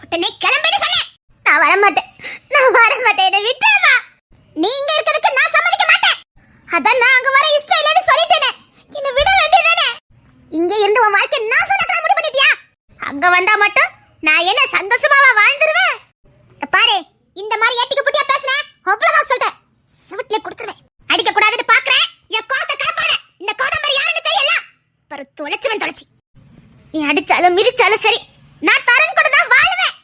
உடனே கிளம்பிடு சொன்னேன். நான் வர மாட்டேன், நான் வர மாட்டேன், என்னை விட்டுருமா. நீங்க இருக்கிறதுக்கு நான் சம்மதிக்க மாட்டேன். அதான் நான் அங்க வர இஷ்டம் இல்லைன்னு சொல்லிட்டேனே, என்னை விட வேண்டியதானே. இங்க இருந்து உன் வாழ்க்கை நான் சொன்னதெல்லாம் முடிவு பண்ணிட்டியா? அங்க வந்தா மட்டும் நான் என்ன சந்தோஷமாவா வாழ்ந்துருவேன்? பாரு, இந்த மாதிரி ஏட்டிக்கு புட்டியா பேசுனேன், அவ்வளவுதான் சொல்லிட்டேன். சுவட்ல கொடுத்துருவேன். அடிக்க கூடாதுன்னு பாக்குறேன். என் கோத்த கடப்பாத. இந்த கோதம்பரி யாருன்னு தெரியல. பரு தொலைச்சுவன் தொலைச்சி. நீ அடிச்சாலும் மிதிச்சாலும் சரி, நான் தரன் கூட தான் வாழுவேன்.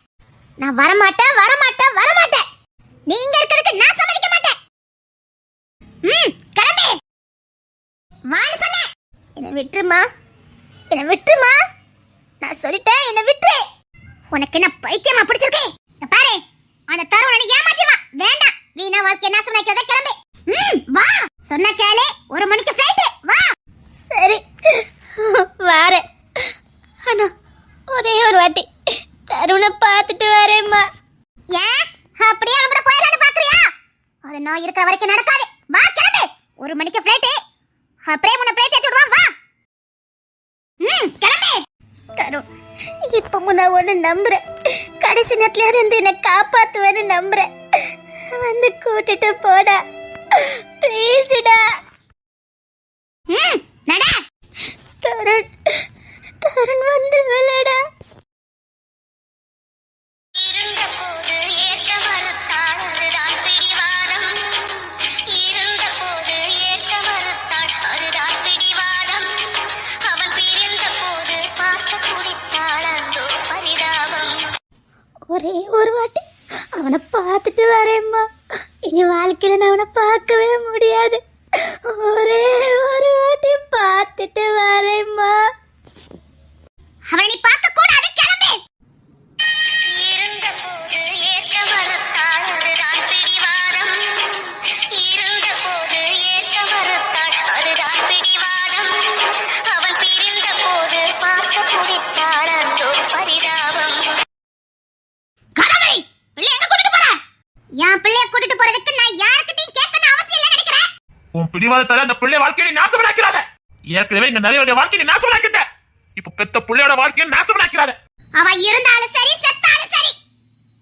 நான் வரமாட்டேன், வரமாட்டேன், வரமாட்டேன். நீங்க இருக்கிறதுக்கு நான் சம்மதிக்க மாட்டேன். கிளம்பு. வான்னு சொன்னேன். என்னை விட்டுருமா, என்னை விட்டுருமா. நான் சொல்லிட்டேன், என்னை விட்டுரு. உனக்கு என்ன பைத்தியமா பிடிச்சிருக்கு? பாரு, அந்த தருணனை ஏமாத்திடுவா. வேண்டாம், வீணா வாழ்க்கை என்ன சொன்னாக்கிறத கிளம்பு. வா சொன்ன கேளு. 1 மணிக்கு ஃளைட். வா. சரி வாரே. ஆனா ஒரே ஒரு வாட்டி தருணை பார்த்துட்டு வரேம்மா. ஏன் அப்படியே அவன் கூட போயிடலான்னு பாக்குறியா? அது நான் இருக்கிற வரைக்கும் நடக்காது. வா கிளம்பு. 1 மணிக்கு ஃளைட். அப்படியே உன்னை ஃளைட் ஏத்தி விடுவான். வா. கிளம்பு. தருண், இப்போ நான் ஒன்னு நம்புறேன். கடைசி நேரத்துல இருந்து என்னை காப்பாத்துவேன்னு நம்புறேன். வந்து கூட்டிட்டு போடா ப்ளீஸ்டா. நடா. தருண், தருண் வந்து விளையாடா. ஒரே ஒரு வாட்டி அவனை பார்த்துட்டு வரேம்மா. இனி வாழ்க்கையில நான் அவனை பார்க்கவே முடியாது. ஒரே ஒரு வாட்டி பார்த்துட்டு வரேம்மா. அவனை நீ பார்க்க கூடாது. கிளம்பு. இருந்தபோது ஏற்க மறுத்தாள், அதுதான் பிடிவாதம். இருந்தபோது ஏற்க மறுத்தாள், அதுதான் பிடிவாதம். அவன் பிரிந்த போது பார்க்க பிடித்தாள், அந்தோ பரிதாபம். என் பிள்ளைய கூட்டிட்டு போறதுக்கு நான் யார்கிட்டயும் கேட்கணும் அவசியம் இல்ல நினைக்கிறேன். உன் பிடிவாதத்தால அந்த பிள்ளை வாழ்க்கையை நாசமாக்கிறாத. ஏற்கனவே இங்க நிறைய வாழ்க்கையை நாசமாக்கிட்ட. இப்ப பெத்த பிள்ளையோட வாழ்க்கையை நாசமாக்கிறாத. அவ இருந்தாலும் சரி, செத்தாலும் சரி,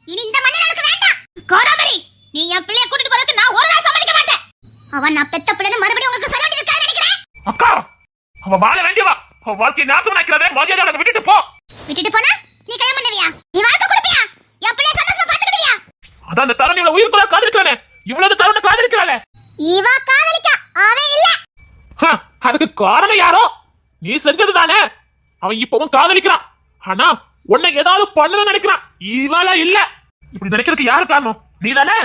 இனி இந்த மண்ணில் எனக்கு வேண்டாம். கோதாவரி, நீ என் பிள்ளைய கூட்டிட்டு போறதுக்கு நான் ஒரு நாள் சம்மதிக்க மாட்டேன். அவன் நான் பெத்த பிள்ளைன்னு மறுபடியும் உங்களுக்கு சொல்ல வேண்டியது நினைக்கிறேன். அக்கா, அவ வாழ வேண்டியவா. அவ வாழ்க்கையை நாசமாக்கிறாத. மரியாதை அவளை விட்டுட்டு போ. விட்டுட்டு போனா நீ கல்யாணம் பண்ணுவியா? நீ வாழ்க்கை கொடுப்பியா? என் பிள்ளைய சந்தோஷமா பாத்துக்கிடுவியா? அதான் அந்த தருண் இவ்வளவு உயிர் கூட காதலிக்கிறானே. இவ்வளவு தருணை காதலிக்கிறாளே. இவ காதலிக்க அவன் இல்ல. அதுக்கு காரணம் யாரோ? நீ செஞ்சதுதானே. அவன் இப்பவும் காதலிக்கிறான். ஆனா உன்னை ஏதாவது பண்ணணும்னு நினைக்கிறான். இவள இல்ல. இப்படி நினைக்கிறதுக்கு யாரு காரணம்? நீதானே.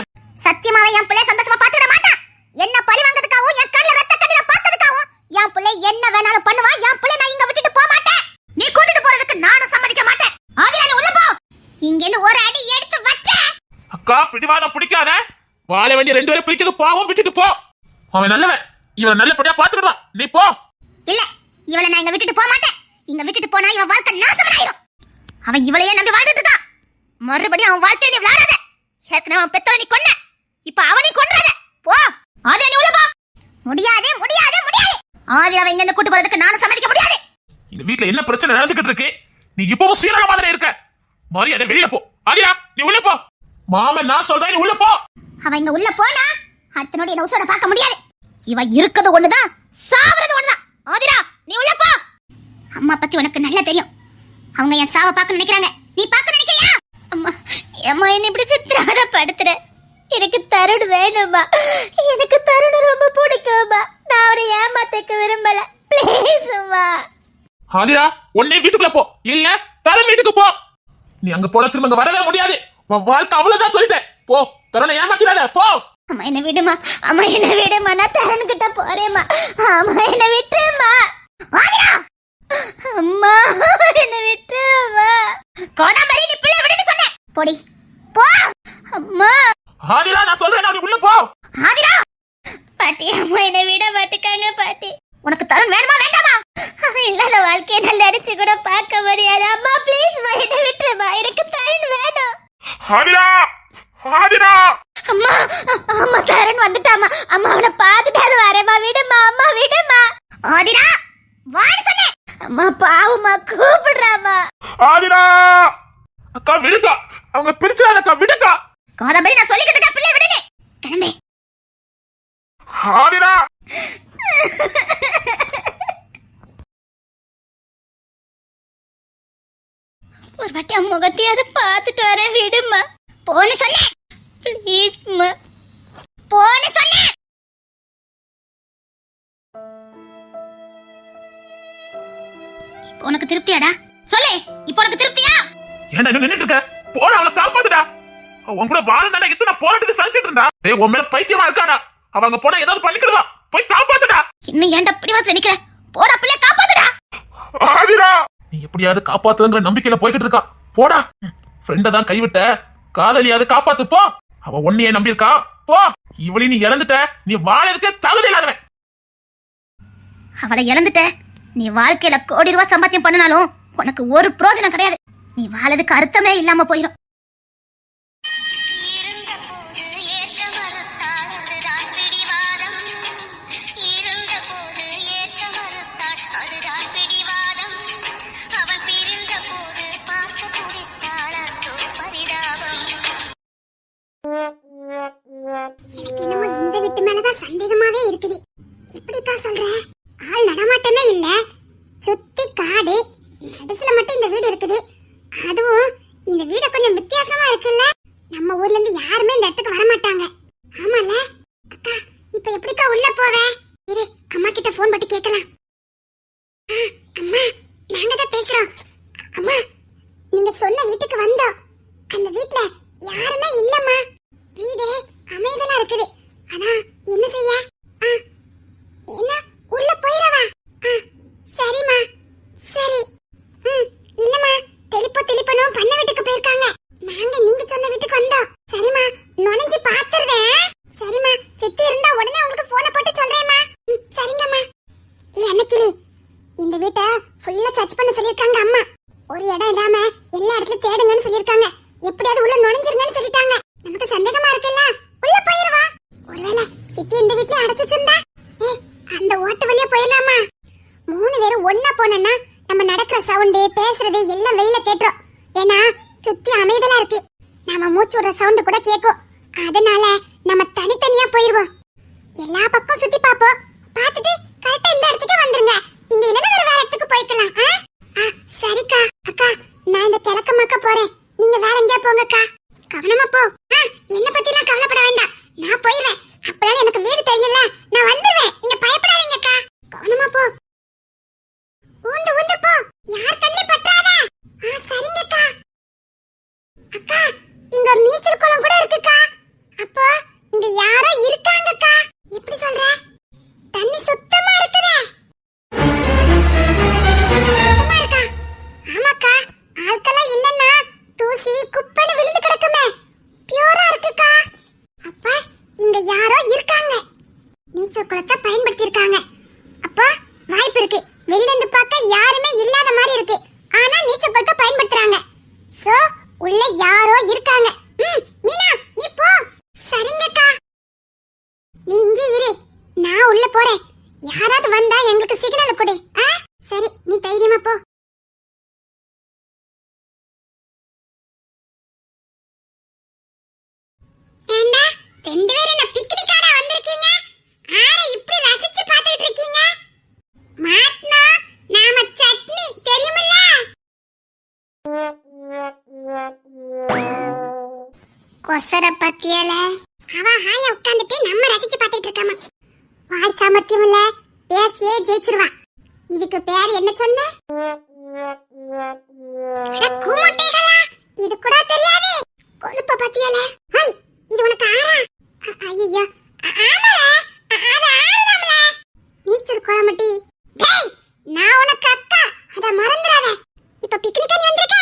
சத்தியமாவே என் பிள்ளை சந்தோஷமா பாத்துக்கிட மாட்டான். என்ன பழி வாங்குறதுக்காகவும் என் கண்ணுல ரத்த கண்ணீரை பார்த்ததுக்காகவும் என் பிள்ளை என்ன வேணாலும் பண்ணுவான். என் பிள்ளை நான் இங்க விட்டுட்டு போக மாட்டேன். நீ கூட்டிட்டு போறதுக்கு நானும் சம்மதிக்க மாட்டேன். ஆதிரா, நீ உள்ள போ. இங்க இருந்து ஒரு அடி எடுத்து வச்ச. அக்கா, பிடிவாதம் பிடிக்காத. வாழ வேண்டிய 2 பேரும் பிடிக்கிறது பாவம். விட்டுட்டு போ. அவன் நல்லவன். இவன் நல்லபடியா பாத்துக்கிட்டான். நீ போ. இல்ல, இவளை நான் இங்க விட்டுட்டு போக மாட்டேன். இங்க விட்டுட்டு போனா இவன் வாழ்க்கை நாசமாயிரும். அவன் இவளையே நம்பி வாழ்ந்துட்டு இருக்கான். மறுபடியும் அவன் வாழ்க்கையை நீ விளையாடாத. ஏற்கனவே அவன் பெத்தவனை நீ கொன்ன, இப்ப அவனை கொன்றாத. போ. ஆதிரா, நீ உள்ள போ. முடியாது, முடியாது, முடியாது. ஆதிராவை இங்க இருந்து கூட்டு போறதுக்கு நானும் சம்மதிக்க முடியாது. இந்த வீட்ல என்ன பிரச்சனை நடந்துகிட்டு இருக்கு? நீ இப்பவும் சீரக மாதிரி இருக்க. மரியாதை வெளியில போ. ஆதிரா, நீ உள்ள போ. மாமன் நான் சொல்றேன், நீ உள்ள போ. அவ இங்க உள்ள போனா அடுத்த நோடி என்ன உசோட பார்க்க முடியாது. இவ இருக்குது ஒண்ணுதான், சாவறது ஒண்ணுதான். ஆதிரா, நீ உள்ள போ. அம்மா பத்தி உனக்கு நல்லா தெரியும். அவங்க என் சாவ பார்க்க நினைக்கிறாங்க. நீ பார்க்க நினைக்கிறியா? அம்மா, அம்மா என்ன இப்படி சித்திராத படுத்துற. எனக்கு தருண் வேணுமா? எனக்கு தருண் ரொம்ப பிடிக்குமா? நான் அவனை ஏமாத்தக்க விரும்பல. ப்ளீஸ் அம்மா. ஆதிரா, உன்னை வீட்டுக்குள்ள போ. இல்ல தருண் வீட்டுக்கு போ. நீ அங்க போன திரும்ப அங்க வரவே முடியாது. வாழ்க்கை அவ்வளவுதான் சொல்லிட்டேன். போ. தருணை ஏமாத்திராத. போ. அம்மா என்ன விடுமா, அம்மா என்ன விடுமா. நான் தருண் கிட்ட போறேம்மா. அம்மா என்ன விட்டுமா. ஆதிரா, அம்மா என்ன விட்டுமா. கோதாவரி, நீ பிள்ளை விடுன்னு சொன்னேன். போடி போ. அம்மா. ஆதிரா, நான் சொல்றேன், நீ உள்ள போ. ஆதிரா. பாட்டி, அம்மா என்ன விட மாட்டேங்காங்க பாட்டி. உனக்கு தருண் வேணுமா வேண்டாமா? அவன் இல்லாத வாழ்க்கையை நல்லா அடிச்சு கூட பார்க்க முடியாது. அம்மா ப்ளீஸ் என்ன விட்டுருமா. எனக்கு தருண் வேணும். ஆதிரா, ஆதிரா. அம்மா, அம்மா தருண் வந்துட்டாமா. அம்மா அவனை பார்த்துட்டாது வரேம்மா. விடுமா அம்மா, விடுமா. ஆதிரா, வான்னு சொன்னேன். அம்மா பாவமா கூப்பிடுறாமா. ஆதிரா, அக்கா விடுக்கா, அவங்க பிரிச்சாதக்கா, விடுக்கா. கோதபடி நான் சொல்லிக்கிட்டு இருக்க, பிள்ளை விடுங்க. கிளம்பு. ஆதிரா. ஒரு வாட்டி அம்மா முகத்தையாவது பார்த்துட்டு வரேன், விடுமா. போன்னு சொன்னேன். ப்ளீஸ்மா, போன்னு சொன்னேன். இப்போ உனக்கு திருப்தியாடா? சொல்லு, இப்போ உனக்கு திருப்தியா? ஏன்டா இங்க நின்னுட்டு இருக்க? போடா, அவளை காப்பாத்துடா. உன் கூட வாழ்ந்தானே இத்தனை போராட்டத்துக்கு சலிச்சிட்டு இருந்தா. டேய், உன் மேல பைத்தியமா இருக்காடா. அவங்க போனா ஏதாவது பண்ணிக்கிடுவா. போய் காப்பாத்துடா. இன்னும் ஏன்டா இப்படி வந்து நிக்கிற? போடா பிள்ளை, காப்பாத்துடா. ஆதிரா, நீ எப்படியாவது காப்பாத்துங்கிற நம்பிக்கையில போய்கிட்டு இருக்கா. போடா. ஃப்ரெண்ட தான் கைவிட்ட, காதலியாவது காப்பாத்து போ. அவ ஒன்னையே நம்பியிருக்கா. போ. இவளையும் நீ இழந்துட்ட. நீ வாழறதுக்கே தகுதி இல்லாதவன். அவளை இழந்துட்ட. நீ வாழ்க்கையில கோடி ரூபாய் சம்பாத்தியம் பண்ணினாலும் உனக்கு ஒரு பிரயோஜனம் கிடையாது. நீ வாழறதுக்கு அர்த்தமே இல்லாம போயிடும். எனக்கு என்னமோ இந்த வீட்டு மேலதான் சந்தேகமாவே இருக்குது. எப்படிக்கா சொல்ற? ஆள் நடமாட்டமே இல்ல, சுத்தி காடு, நடுசுல மட்டும் இந்த வீடு இருக்குது. அதுவும் இந்த வீடு கொஞ்சம் வித்தியாசமா இருக்குல்ல. நம்ம ஊர்ல இருந்து யாருமே இந்த இடத்துக்கு வர மாட்டாங்க. ஆமால அக்கா, இப்ப எப்படிக்கா உள்ள போவேன்? இரு, அம்மா கிட்ட போன் பண்ணி கேட்கலாம். அம்மா, நாங்க தான் பேசுறோம். அம்மா, நீங்க சொன்ன வீட்டுக்கு வந்தோம். அந்த வீட்ல யாருமே இல்லம்மா. வீடு அமைதலா இருக்குது. ஆனா என்ன செய்ய? என்ன உள்ள போயிரவா? சரிம்மா, சரி. இல்லம்மா, தெளிப்பனும் பண்ண வீட்டுக்கு போயிருக்காங்க. நாங்க நீங்க சொன்ன வீட்டுக்கு வந்தோம். சரிம்மா, நுழைஞ்சு பாத்துறேன். சரிம்மா, சித்தி இருந்தா உடனே உங்களுக்கு போனை போட்டு சொல்றேம்மா. சரிங்கம்மா. அன்னைக்கு இந்த வீட்டை ஃபுல்லா சர்ச் பண்ண சொல்லிருக்காங்க அம்மா. ஒரு இடம் இல்லாம எல்லா இடத்துலயும் தேடுங்கன்னு சொல்லிருக்காங்க. எப்படியாவது உள்ள நுழைஞ்சிருங்கன்னு சொல்லிட்டாங்க. நமக்கு சந்தேகமா இருக்குல்ல, உள்ள போயிருவா. ஒருவேளை சித்தி இந்த வீட்ல அடைச்சிருந்தா அந்த ஓட்டு வழியா போயிடலாமா? 3 பேரும் ஒன்னா போனோம்னா நம்ம நடக்கிற சவுண்டு, பேசுறது எல்லாம் வெளியில கேட்டுரும். ஏன்னா சுத்தி அமைதலா இருக்கு. நாம மூச்சு விடுற சவுண்டு கூட கேட்கும். அதனால நம்ம தனித்தனியா போயிருவோம். எல்லா பக்கம் சுத்தி பாப்போம். பார்த்துட்டு கரெக்டா இந்த இடத்துக்கு வந்துருங்க. இங்க இல்லைன்னா வேற இடத்துக்கு போய்க்கலாம். சரிக்கா. அக்கா, நான் இந்த கிழக்கமாக்க போறேன். நீங்க வேற எங்கேயா போங்கக்கா. கவனமா போ. என்ன பத்தி எல்லாம் கவலைப்பட வேண்டாம். நான் போயிடுவேன். அப்பதான் எனக்கு வீடு தெரியல. நான் வந்துருவேன். நீங்க பயப்படாதீங்கக்கா. கவனமா போ. ஊந்து ஊந்து போ. யார் கண்ணே பட்டாத. சரிங்கக்கா. அக்கா, இங்க ஒரு நீச்சல் குளம் கூட இருக்குக்கா. அப்போ இங்க யாரோ இருக்காங்கக்கா. எப்படி சொல்ற? தண்ணி சுத்தமா இருக்குதே. சுத்தமா இருக்கா? ஆமாக்கா. ஆட்களெல்லாம் இல்லன்னா தூசி குப்பைன்னு விழுந்து கிடக்குமே. பியூரா இருக்குக்கா. அப்ப இங்க யாரோ இருக்காங்க. நீச்சல் குளத்தை பயன்படுத்தி இருக்காங்க. அப்ப வாய்ப்பு இருக்கு. வெளியில இருந்து பார்க்க யாருமே இல்லாத மாதிரி இருக்கு. ஆனா நீச்சல் குளத்தை பயன்படுத்துறாங்க. சோ உள்ள யாரோ இருக்காங்க. மீனா, நீ போ. சரிங்கக்கா. நீ இங்கே இரு. நான் உள்ள போறேன். யாராவது வந்தா எங்களுக்கு சிக்னல் கொடு. சரி, நீ தைரியமா போ. ஏண்டா, 2 பேரும் என்ன பிக்னிக்காடா வந்திருக்கீங்க? ஆரை இப்படி ரசிச்சு பார்த்துட்டு இருக்கீங்க? மாட்னா நாம சட்னி தெரியுமில்ல? கொசர பத்தியல அவ ஹாயா உட்கார்ந்துட்டு நம்ம ரசிச்சு பார்த்துட்டு இருக்காம. வாய் சாமர்த்தியம் இல்ல, பேசியே ஜெயிச்சிருவா. இதுக்கு பேர் என்ன சொன்ன? கூமுட்டைகளா? இது கூட தெரியாது. கொழுப்ப பத்தியல. ஹை, இது உனக்கு ஆறா? ஐயோ, ஆமால, அது ஆறாமல. நீச்சல் குளமட்டி. டேய், நான் உனக்கு அக்கா, அத மறந்துடாத. இப்ப பிக்னிக்கா நீ வந்திருக்க?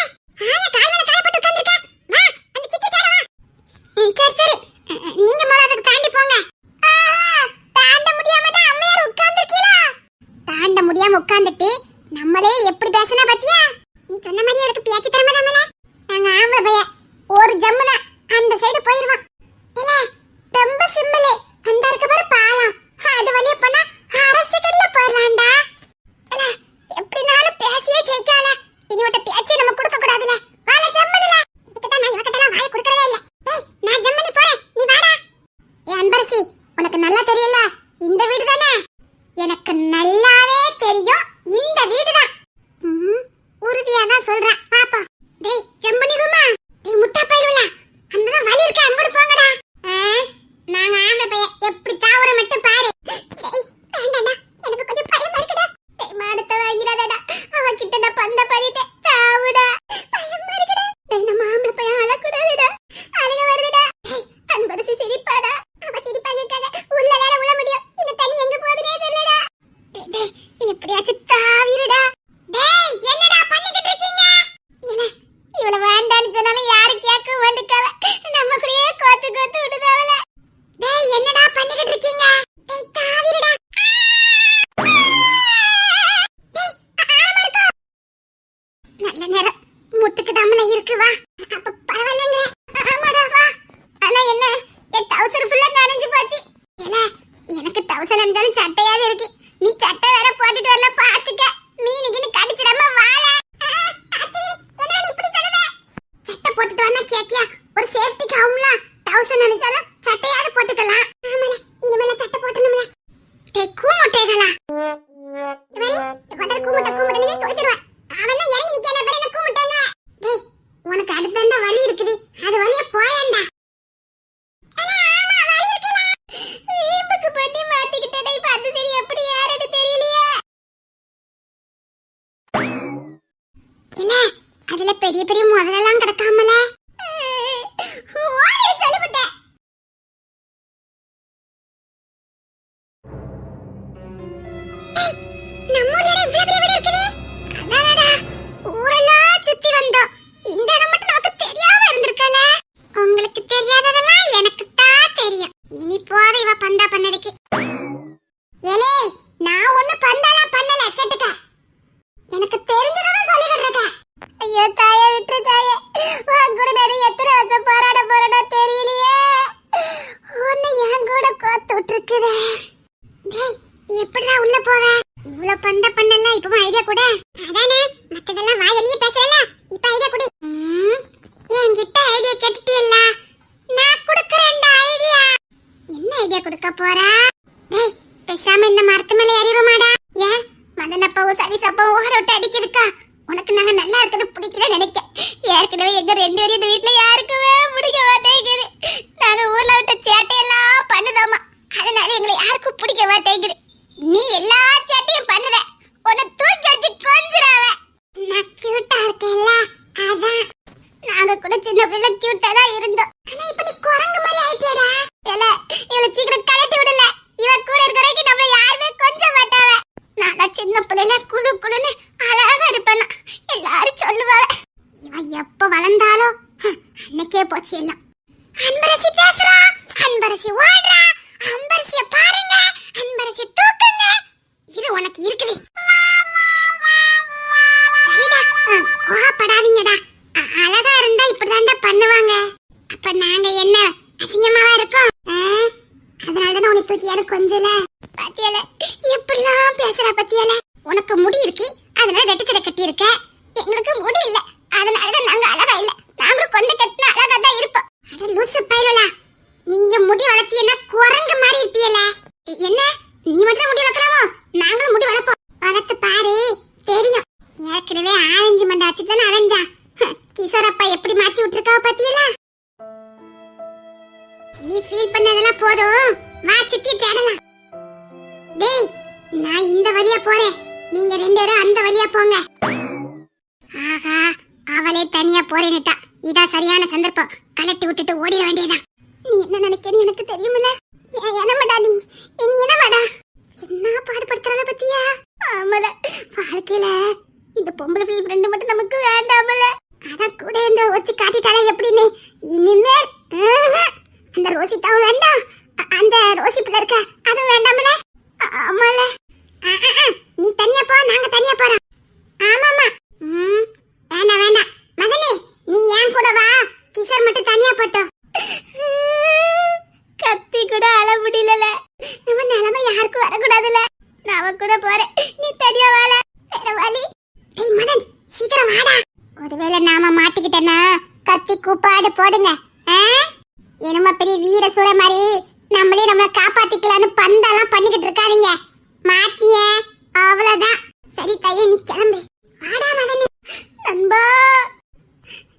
ஆயா கால் மேல கால் போட்டு உட்கார்ந்திருக்க. வா, அந்த சித்தி தேட வா. சரி, நீங்க முதல்ல அதுக்கு தாண்டி போங்க. தாண்ட முடியாம தான் அம்மையார் உட்கார்ந்திருக்கீங்களா? தாண்ட முடியாம உட்கார்ந்துட்டு நம்மளே எப்படி பேசினா பாத்தியா? நீ சொன்ன மாதிரி எனக்கு பேச்சு தரமா தானே. நாங்க ஆம்பளை பைய ஒரு ஜம்மு தான் அந்த சைடு போயிருவான். இல்ல, ரொம்ப சிம்பிள். அந்த இருக்க பாரு பாலம், அது வழியா போனா அரசு கடையில போயிடலாம்டா. இல்ல, எப்படினாலும் பேசியே ஜெயிக்கால. இனிவட்ட பேச்சே நம்ம கொடுக்க கூடாதுல. வாழ ஜம்முல. நல்ல நேரம் முட்டுக்கு தாமல இருக்கு வா. அப்ப பரவாயில்லைங்க. ஆமாடா வா. ஆனா என்ன என் டவுசர் ஃபுல்லா நனைஞ்சு போச்சு. ஏல எனக்கு டவுசர் நனைஞ்சாலும் சட்டையாவது இருக்கு. நீ சட்டை வேற போட்டுட்டு வரல பாத்துக்க. மீனுக்கு கடிச்சிடாம வாழ. என்ன நீ இப்படி சொல்லுவ? சட்டை போட்டுட்டு வரனா கேக்கியா? ஒரு சேஃப்டிக்கு ஆகும்ல. டவுசர் நனைஞ்சாலும் சட்டையாவது போட்டுக்கலாம். ஆமால இனிமேல சட்டை போட்டணும்ல. டேய் கூமுட்டைகளா. இவரே கூமுட்டை நீ தோச்சிடுவ. அவன் தான் இறங்கி நிக்கானே பாரு என்ன கூமுட்டாங்க. டேய் உனக்கு அடுத்தந்த வலி இருக்குது. அது வலிய போயேண்டா. அல ஆமா வலி இருக்குல. வீம்புக்கு பண்ணி மாட்டிக்கிட்டே இப்ப அது சரி எப்படி யாரன்னு தெரியலையே. இல்ல அதுல பெரிய பெரிய முதலெல்லாம் கிடக்காமல. ஓடி சொல்லிவிட்ட. நம்மூர்ல இவ்ளோ பெரிய வீடு இருக்குது. அடடா ஊரெல்லாம் சுத்தி வந்தோம். இந்த இடம் மட்டும் நமக்கு தெரியாம இருந்திருக்கல. உங்களுக்கு தெரியாததெல்லாம் எனக்கு தான் தெரியும். இனி போற இவ பந்தா பண்ணதுக்கு. ஏலே நான் ஒண்ணு பந்தாலாம் பண்ணல கேட்டுக்க. எனக்கு தெரிஞ்சதா சொல்லிக்கிட்டு இருக்கேன். ஐயோ தாயே விட்டு தாயே. வா கூட நிறைய எத்தனை வருஷம் போராட தெரியலையே. ஒண்ணு என் கூட கோத்து விட்டுருக்குதே. டேய் எப்படிடா உள்ள போவே? இவ்ளோ பந்த பண்ணல இப்பவும் ஐடியா கூட. அதானே மத்ததெல்லாம் வாய் வெளிய பேசறல. இப்ப ஐடியா கொடு. என்கிட்ட ஐடியா கேட்டிட்டியல்ல. நான் குடுக்கறேன்டா ஐடியா. என்ன ஐடியா கொடுக்க போறா? டேய் பேசாம இந்த மரத்து மேல ஏறிடுமாடா. ஏன் மதனப்பாவும் சனிசப்பாவும் ஓட விட்டு அடிக்குதுக்கா. உனக்கு நாங்க நல்லா இருக்குது பிடிக்கல நினைக்க. ஏற்கனவே எங்க ரெண்டு பேரும் இந்த வீட்ல யாருக்குமே பிடிக்க மாட்டேங்குது. நாங்க ஊர்ல விட்ட சேட்டையெல்லாம் பண்ணுதோமா. அதனால எங்களை யாருக்கும் பிடிக்க மாட்டேங்குது. நீ எல்லா சேட்டையும் பண்ணுத. உன்னை தூக்கி வச்சு கொஞ்சிராவ. நான் கியூட்டா இருக்கேன்ல அதான். நாங்க கூட சின்ன பிள்ளை கியூட்டா தான் இருந்தோம். ஆனா இப்ப நீ குரங்கு மாதிரி ஆயிட்டேடா. ஏல இவளை சீக்கிரம் கலட்டி விடல. இவ கூட இருக்கிற வரைக்கும் நம்மள யாருமே கொஞ்ச மாட்டாவ. நான் சின்ன பிள்ளைல குளு குளுன்னு அழகா இருப்பேன். எல்லாரும் சொல்லுவாங்க. இவ எப்ப வளர்ந்தாலும் அன்னைக்கே போச்சு எல்லாம். அன்பரசி பேசுறா. அன்பரசி ஓடுறா. அன்பரசிய பாருங்க. அன்பரசி தூக்குங்க. இரு உனக்கு இருக்குது. சரிடா கோபப்படாதீங்கடா. அழகா இருந்தா இப்படிதான்டா பண்ணுவாங்க. அப்ப நாங்க என்ன அசிங்கமாவா இருக்கோம்? அதனாலதான் உனக்கு தூக்கி யாரும் கொஞ்சல. பாத்தியல எப்படிலாம் பேசுறா பத்தியல. உனக்கு முடி இருக்கு அதனால ரெட்டச்சடை கட்டி இருக்க. எங்களுக்கு முடி இல்ல அதனாலதான் நாங்க அழகா இல்ல. நாங்களும் கொண்டு கட்டினா அழகா தான் இருப்போம். அட லூசு பையலா. நீங்க முடி வளர்த்தியன்னா குரங்கு மாதிரி இருப்பீல. என்ன நீ மட்டும் முடி வளர்க்கலாமோ? நாங்களும் முடி வளர்ப்போம். வளர்த்து பாரு தெரியும். ஏற்கனவே ஆரஞ்சு மண்டை வச்சுதானே அலைஞ்சா. கிஷோரப்பா எப்படி மாத்தி விட்டுருக்கா பாத்தியல. நீ ஃபீல் பண்ணதெல்லாம் போதும். வா சித்தி தேடலாம். டேய் நான் இந்த வழியா போறேன். நீங்க ரெண்டு பேரும் அந்த வழியா போங்க. ஆஹா அவளே தனியா போறேன்னுட்டா. இதான் சரியான சந்தர்ப்பம். கலட்டி விட்டுட்டு ஓடிட வேண்டியதான். நீ என்ன நினைக்கிறேன்னு எனக்கு தெரியுமில்ல. என்னமாடா நீ என்னமாடா என்ன பாடுபடுத்துறான பத்தியா? ஆமல வாழ்க்கையில இந்த பொம்பளை ஃப்ரெண்ட் மட்டும் நமக்கு வேண்டாமல. அதான் கூட இந்த ஒத்தி காட்டிட்டாலே எப்படின்னு. இனிமேல் அந்த ரோசிட்டாவும் வேண்டாம். அந்த ரோசி பிள்ளை இருக்க அதுவும் வேண்டாமல. ஆமால நீ தனியா போ. நாங்க தனியா போறோம். ஆமாமா வேண்டாம் வேண்டாம். மதனே நீ ஏன் கூட வா. கிஷோர் மட்டும் தனியா போட்டோம். கத்தி கூட அழ முடியல. நம்ம நிலைமை யாருக்கும் வரக்கூடாதுல. நான் கூட போறேன். நீ தனியா வாழ வேற வழி. டேய் மதன் சீக்கிரம் வாடா. ஒருவேளை நாம மாட்டிக்கிட்டேன்னா கத்தி கூப்பாடு போடுங்க. என்னமா பெரிய வீர சூர மாதிரி நம்மளை காப்பாத்திக்கலான்னு பந்தெல்லாம் பண்ணிக்கிட்டு இருக்காதீங்க. மாட்டிய அவ்வளவுதான். சரி தைய நீ கிளம்பு. வாடா மதனி. நண்பா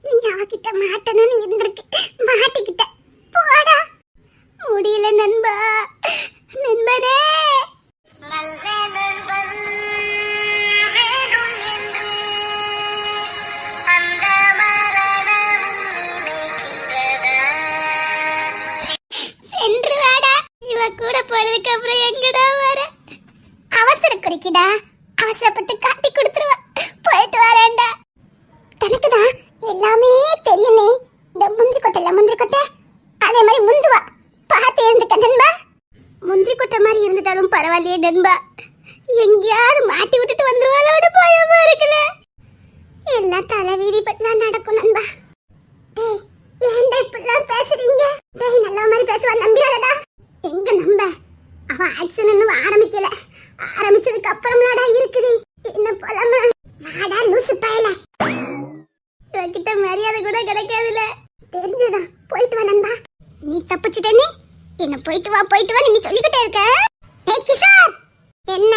நீ அவகிட்ட மாட்டணும்னு இருந்திருக்கு. மாட்டிக்கிட்ட போடா. முடியல நண்பா. நண்பனே சென்று வாடா. இவ கூட போனதுக்கு அப்புறம் எங்கடா வர? அவசர குறிக்கிடா. அவசரப்பட்டு காட்டி கொடுத்துருவா. போயிட்டு வரேன்டா. தனக்குதான் எல்லாமே தெரியுமே. இந்த முந்திரி கொட்டை அதே மாதிரி முந்துவா. பார்த்து இருந்துக்க நண்பா. முந்திரி கொட்டை மாதிரி இருந்துட்டாலும் பரவாயில்லையே நண்பா. எங்கேயாவது மாட்டி விட்டுட்டு வந்துருவாளோட பயமா இருக்குல்ல. எல்லா எல்லாம் தலைவீதி பட்டுதான் நடக்கும் நண்பா. டேய், ஏன்டா இப்படிலாம் பேசுறீங்க? டேய், நல்ல மாதிரி பேசுவா, நம்பிடாதடா. எங்க நம்ப? அவ ஆக்சன் இன்னும் ஆரம்பிக்கல. ஆரம்பிச்சதுக்கு அப்புறம்லாடா இருக்குது என்ன போலாமா? வாடா லூசு பயல. இவகிட்ட மரியாதை கூட கிடைக்காதுல. தெரிஞ்சுதான், போயிட்டு வா நண்பா. நீ தப்பிச்சிட்டே. என்ன போயிட்டு வா நீ சொல்லிக்கிட்டே இருக்க. ஏய் கிஷோர், என்ன?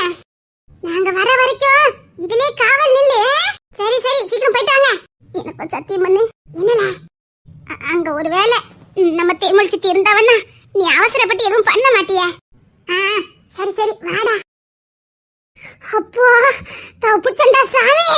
நாங்க வர வரைக்கும் இதுல காவல் நில்லு. சரி சீக்கிரம் போயிட்டு வாங்க. எனக்கு சத்தியம் பண்ணு. என்னல? அங்க ஒரு வேளை நம்ம தேமுல் சித்தி இருந்தாவன்னா நீ அவசரப்பட்டு எதுவும் பண்ண மாட்டிய? சரி வாடா. அப்போ தப்பு சண்டா சாமி.